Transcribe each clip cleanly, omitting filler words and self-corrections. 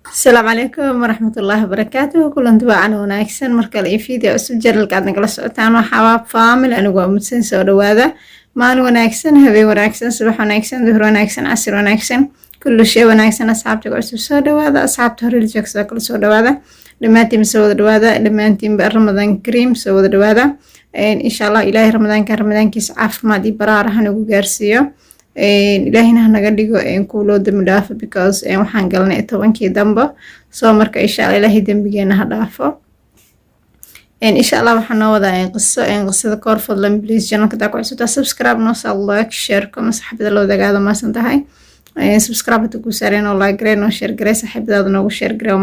السلام عليكم ورحمة الله وبركاته. كلنت وعنا وناكسن مركل إفيديو أسف جرل قاعد نقل سعتان وحواب فامل أنا قوة متسن سودو هذا مال وناكسن هبي وناكسن صباح وناكسن ظهر وناكسن عصر وناكسن كل شيء وناكسن أصحاب تقول سودو هذا أصحاب تهري الجكس كل سودو هذا لما أنتم سودو هذا لما أنتم برمضان كريم سودو هذا إن شاء الله إلهي رمضان كرمضان كيس عف ما دي برارة هنقو جارسيو ilaahina hanaga dhigo kuuloo dambi dhaafo because waxaan galnay 10kii dambe soo marka insha Allah ilaahay dambigeena ha dhaafo insha Allah waxaan noo wadaa qisada koor fadlan please channelka taa ku cusubta subscribe noo soo like share comment saxibada loo dagaado ma san tahay subscribe ku saareen oo like gareen oo share gareen saxibada noogu share gareen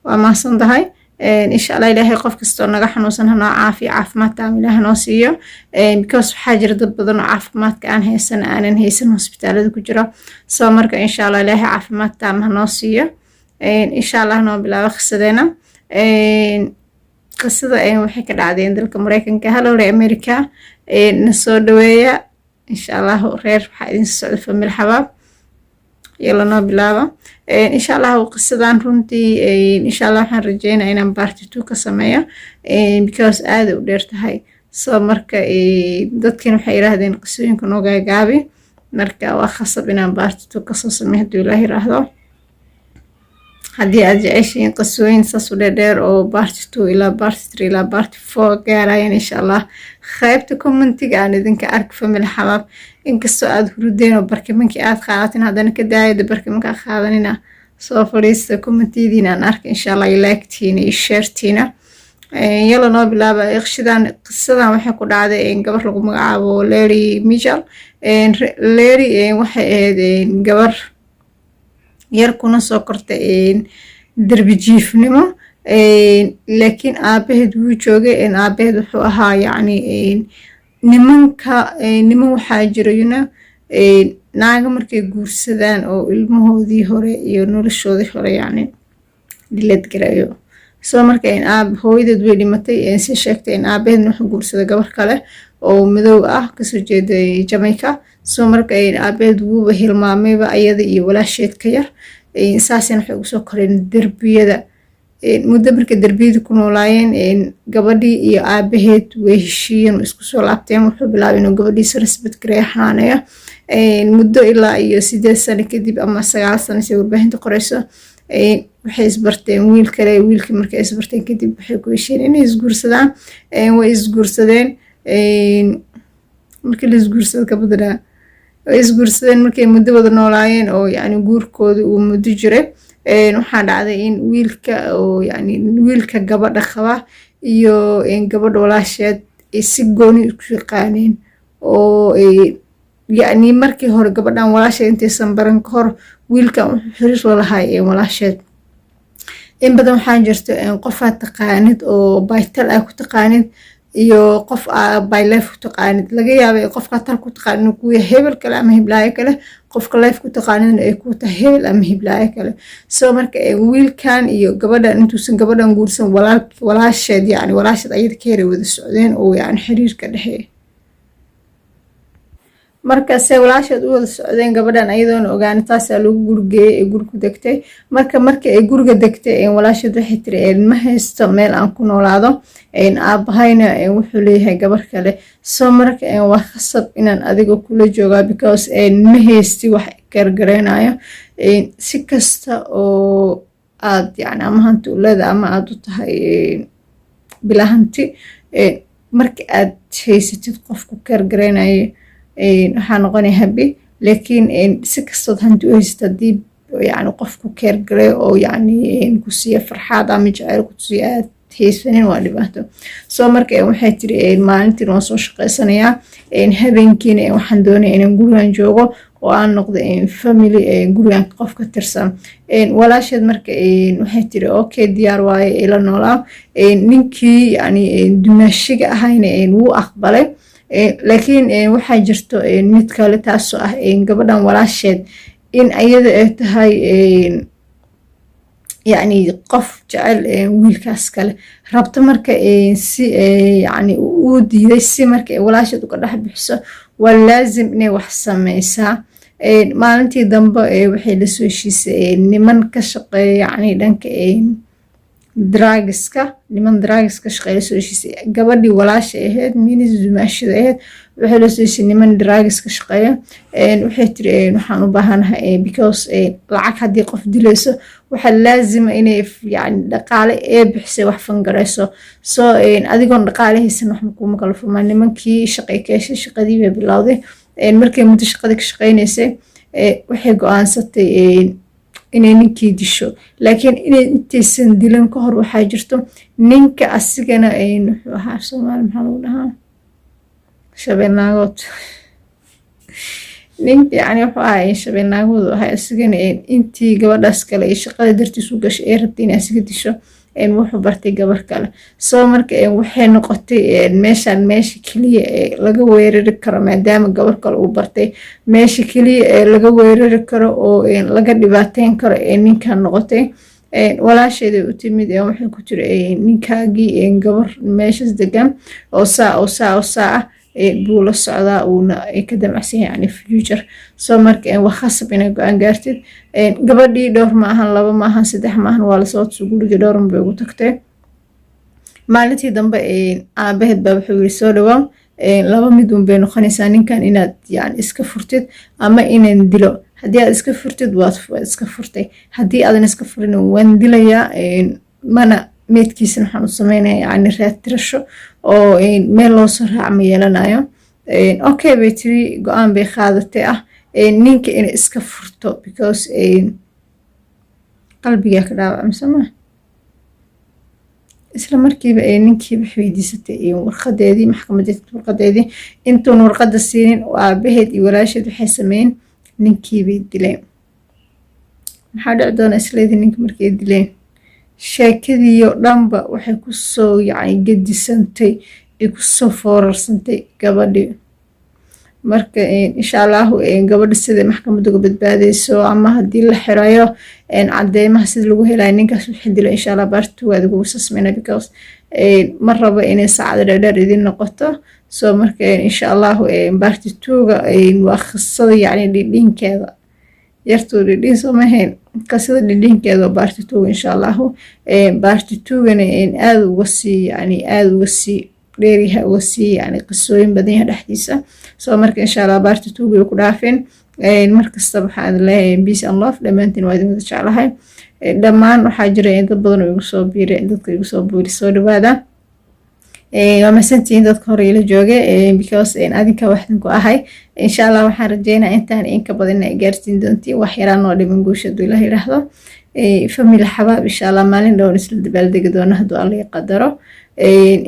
waa ma san tahay إن شاء الله إلهي قف كستون نجح نوصل هنا عافمات تعمل هنا نوصيه because حاجة ضد بدن عافمات كأن هي سنة أنا هي سنة هسبتالة كجرا سامر إن شاء الله إلهي عافمات تعمل نوصيه إن شاء الله هنا بلا خسدنا قصة وحكي العادين دلك أمريكا كهلا لأمريكا نسودوية إن شاء الله غير حاجين السعودية في الحباب يلا نبلاه إن شاء الله قصدان رنتي إن شاء الله حنرجعنا إن بارتي 2 كسمية because هذا ودرت هاي سو مركا dadkan waxay yiraahdeen qisooyinka noo gaagaabi marka waa khasab inaan bارتي 2 kasoo sameeyo hadii Ilaahay yiraahdo hadii aad jeceshiin qisooyin saas u dheer oo bارتي 2 ilaa bارتي 3 ilaa bارتي 4 gaarayaan insha Allah qaybta commentiga aan idinka ark family xabab inkastoo aad hurudeen oo barkimankii aad qaadatin hadana ka daayada barkimanka qaadanina soo fadhiista commentidiina aan ark insha Allah like-tiina iyo share-tiina yalla noo bilaaba qisadan waxay ku dhacday in gabar lagu magacaabo Larry Mitchell Larry waxay ahayd gabar yar kuna soo kortay darbi jiifnimo laakiin aabaheed wuu joogay aabaheed wuxuu ahaa yani niman waxaa jirayna naaga markay guursadaan oo ilmahoodii hore iyo noloshoodii hore yani dilad garayo soo marka hooyadeed way dhimatay si sheegtay aabaheed wuxuu guursaday gabar kale oo madow ah kasoo jeeday Jamaica soo marka aabaheed wuu hilmaamayba ayada iyo walaasheed ka yar saasina waxay ugu soo koreen darbiyada muddo markay darbiyada ku noolaayeen gabadhii iyo aabaheed way heshiiyeen isku soo laabteen wuxuu bilaabay inuu gabadhiisa rasbad gareeyo xanaanaya muddo ilaa iyo 8 sano kadib ama 9 sano si warbaahinta qorayso waxay isbarteen wiil kale wiilkii markay isbarteen kadib waxay ku heshiiyeen inay isguursadaan way isguursadeen markii la isguursado gabadha way isguursadeen markay muddo wada noolaayeen oo yani guurkooda uu muddo jiray waxaa dhacday in wiilka gabadha qaba iyo gabadha walaasheed si gooni isku yaqaaneen oo yani markii hore gabadhan walaasheed intaysan baran ka hor wiilkan wuxuu xiriir la lahay walaasheed in badan waxaa jirto qof aad taqaanid oo baytal ah ku taqaanid iyo qof by life ku taqaanid laga yaabay qofka tal ku taqaanid ku yahay hebel kale ama hiblaayo kale qofka life ku taqaanid ay ku tahay hebel ama hiblaayo kale soo marka wiilkan iyo gabadhan intuusan gabadhan guursan walaasheed yani walaasheed ayada ka yara wada socdeen oo yani xiriirka dhaxeeyo marka se walaasheed u wada socdeen gabadhan ayadoona ogaan taas lagu gurgeeyay ee guriga degtay markii ay guriga degtay walaasheed waxay tiri ma haysto meel aan ku noolaado aabahayna wuxuu leeyahay gabar kale soo marka waa khasab inaan adiga kula joogaa because ma haysti wax gargareenayo si kasta oo aad yani ama hanti u leedahay ama aad u tahay bilahanti markii aad haysatid qofku gargareenayo waxaa noqonaya habi laakiin si kastood hanti u haysata dib yani qofku gargaray oo yani ku siiya farxad ama jacayl ku siiya aad haysanin waa dhibaato soo marka waxay tiri maalintii waan soo shaqeysanayaa habeenkiina waxaan doonayaa inaan gurigan joogo oo aan noqdo family gurigan qof ka tirsan walaasheed marka waxay tiri okay diyaar waaye ila noolaa ninkii yani dumaashiga ahayna wuu aqbalay laakiin waxaa jirto mid kale taasoo ah gabadhan walaasheed in ayada ay tahay يعني قف جعل ويلكاس كله ربط مركا سي يعني ودي سي مركا ولا شيء تقدر بحسه ولازم إني وحسن ميسا maalintii dambe waxay la soo heshiisay niman ka shaqeeya yacni dhanka drugska niman drugska shaqeeya soo heshiisay gabadhii walaasha ahayd minis dumaashada ahayd waxay la soo heshiisay niman drugska shaqeeya waxay tiri waxaan u baahanahay because lacag haddii qof dilayso waxa laazima inay yani dhaqaale bixisay wax fangarayso soo adigoon dhaqaale haysan wax kuma kala furmaa nimankii shaqay keeshay shaqadii bay bilowday markay muddo shaqada ka shaqeynaysay waxay go'aansatay inay ninkii disho laakiin inay intaysan dilan ka hor waxaa jirto ninka asigana wuxuu ahaa Soomaali maxaa lagu dhahaa shabeennaagood ninka yani wuxuu ahaa shabeennaagood ahaa asigana intii gabadhaas kale ay shaqada dartiis u gashay ee rabtay inay asiga disho wuxuu bartay gabar kale soo marka waxay noqotay meesha kaliya laga weerari karo maadaama gabar kale uu bartay meesha kaliya laga weerari karo oo laga dhibaateyn karo ninkan noqotay walaasheeda u timid waxay ku tiri ninkaagii gabar meeshas degan oo saa buu la socdaa uuna ka damacsan yani future soo marka wax khasab inay go'aan gaartid gabadhii dhowr ma ahan 2 ma ahan 3 ma ahan waa la soo guriga dhowr bay ugu tagtay maalintii dambe aabaheed baa wuxuu yiri soo dhawaa 2 mid bay noqonaysaa ninkan inaad yani iska furtid ama inaan dilo haddii aad iska furtid waad iska furtay haddii aadan iska furin waan dilayaa mana meedkiisana waxaan u sameynaya yani raad tirasho oo meel loo soo raac ma yeelanayo okay bay tiri go'aan bay qaadatay ninka inay iska furto because qalbiga ka dhaawacmay isla markiiba ninkii wax weydiisatay warqadeedii maxkamadeed warqadeedii intuun warqada siinin aabaheed iyo walaasheed waxay sameeyeen ninkii bay dileen maxaa dhici doona isleedii ninka markay dileen sheekadiiyo dhanba waxay ku soo yani gedisantay ku soo foorarsantay gabadhii marka insha Allah gabadha sida maxkamadda uga badbaadayso ama hadii la xirayo cadeymaha sida lagu helayo ninkaas wixii dilay insha Allah baartuwaad ugu sasmeena because ma rabo inay saacad dheer idin noqoto soo marka insha Allah baartuuga waa khasada yani dhidhinkeeda yartu dhidhin soo mahayn qasada dhidhinkeeda baartuuga insha Allah baartuugana aad uga sii yani aad uga sii dheeriha uga sii yani qisooyin badan yahay dhaxdiisa soo marka insha Allah baartuuga ku dhaafin markasta waxaan leeyahay peace and love dhamaantiin waa idin wada jeclahay dhamaan waxaa jira dad badan oo igu soo biiray dadka igu soo buuri soo dhawaada waa masantiin dadka hore ila jooga because adinka waxdan ku ahay insha Allah waxaan rajeynayaa intaan in ka badan ay gaarsiin doontiin wax yaraan oo dhiman guushadu Ilaahay raahdo family xabaab insha Allah maalin dhow isla dabaaldegi doona haduu Allah qadaro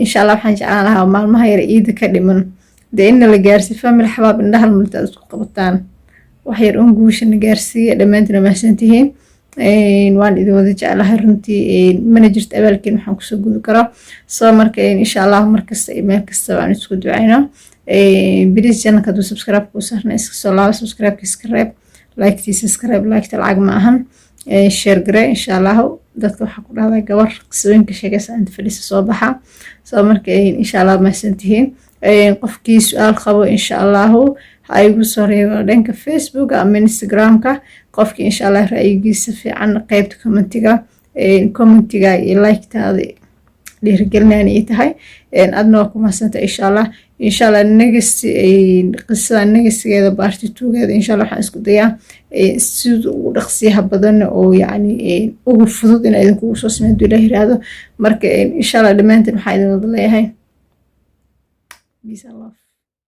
insha Allah waxaan jeclaan lahaa maalmaha yar ciid ka dhiman in la gaarsiiyo family xabaab indhaha multa isku qabataan wax yar oo guushana gaarsiiyo dhamaantina ma santihiin waan idin wada jeclahay runtii mana jirto abaalkiin waxaan kusoo gudi karo soo marka insha Allah markasta email kasta waan isku ducayno please channelka du subscribe ku saarna iska soo laabo subscribe iska reeb like subscribe like lacag ma ahan share gare insha Allah dadka waxa ku dhahday gabar qisooyinka sheegaysa inta fadhiisa soo baxa soo marka insha Allah ma santihiin qofkii su'aal qabo insha Allah aygu soo reebo dhanka Facebook ama Instagram-ka qofkii insha Allah ra'yigiisa fiican qaybta commentiga iyo like-taada dhiirigelinayna ay tahay adna waa ku mahadsantahay insha Allah qisada nagasigeeda baartituugeeda insha Allah waxaan isku dayaa sida ugu dhaqsiyaha badan oo yani ugu fudud in idin kugu soo sameeyo Ilaahay raado marka insha Allah dhamaantiin waxaan idin wada leeyahay peace and love